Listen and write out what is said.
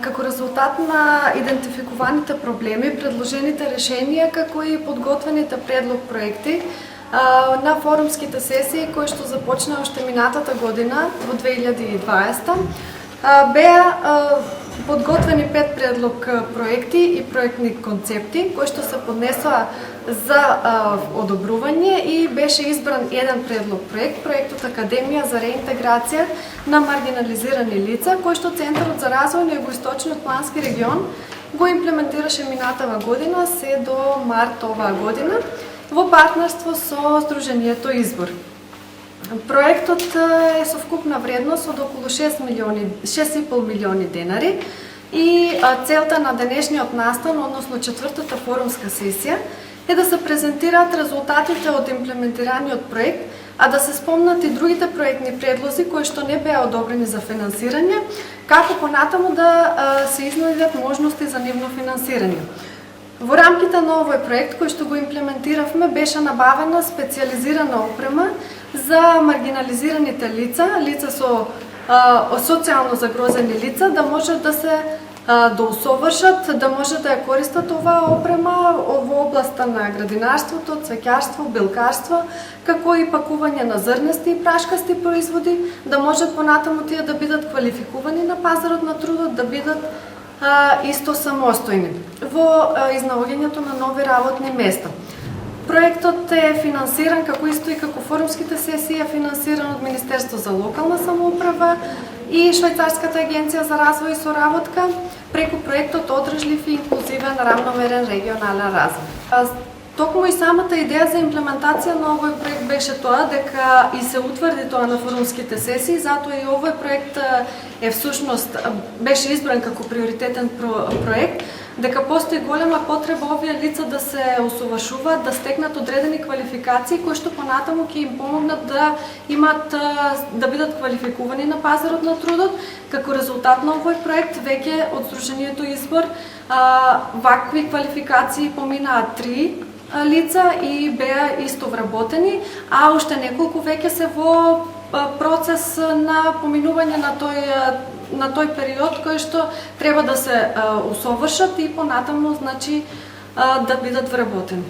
Како резултат на идентификуваните проблеми, предложените решенија, како и подготвените предлог проекти на форумските сесии кои што започна уште минатата година во 2020, беа подготвени 5 предлог проекти и проектни концепти кои што се поднесоа за одобрување и беше избран еден предлог проект, проектот Академија за реинтеграција на маргинализирани лица, кој што Центарот за развој на Југоисточниот плански регион го имплементираше минатава година се до март оваа година во партнерство со Сдруженијето Избор. Проектот е со вкупна вредност од околу 6,5 милиони денари и целта на денешниот настан, односно четвртата форумска сесија, е да се презентираат резултатите од имплементираниот проект, а да се спомнат и другите проектни предлози кои што не беа одобрени за финансирање, како понатаму да се изнајдат можности за нивно финансирање. Во рамките на овој проект кој што го имплементиравме беше набавена специјализирана опрема за маргинализираните лица, лица со социјално загрозени лица, да можат да се усовршат, да можат да ја користат оваа опрема во областа на градинарството, цвеќарство, билкарство, како и пакување на зрнести и прашкасти производи, да можат понатаму тие да бидат квалификувани на пазарот на трудот, да бидат исто самостојни во изнаоѓањето на нови работни места. Проектот е финансиран како исто и како форумските сесии е финансиран од Министерство за локална самоуправа и Швајцарската агенција за развој и соработка преку проектот Одржлив и инклузивен рамномерен регионален развој. Токму и самата идеја за имплементација на овој проект беше тоа дека и се утврди тоа на форумските сесии, затоа и овој проект е всушност беше избран како приоритетен проект, дека постои голема потреба овие лица да се усовршуваат, да стекнат одредени квалификации кои што понатаму ќе им помогнат да имат да бидат квалификувани на пазарот на трудот. Како резултат на овој проект веќе од Сдруженијето Избор вакви квалификации поминаа 3 лица и беа исто вработени, а уште неколку веќе се во процес на поминување на тој период кој што треба да се усовршат и понатаму значи да бидат вработени.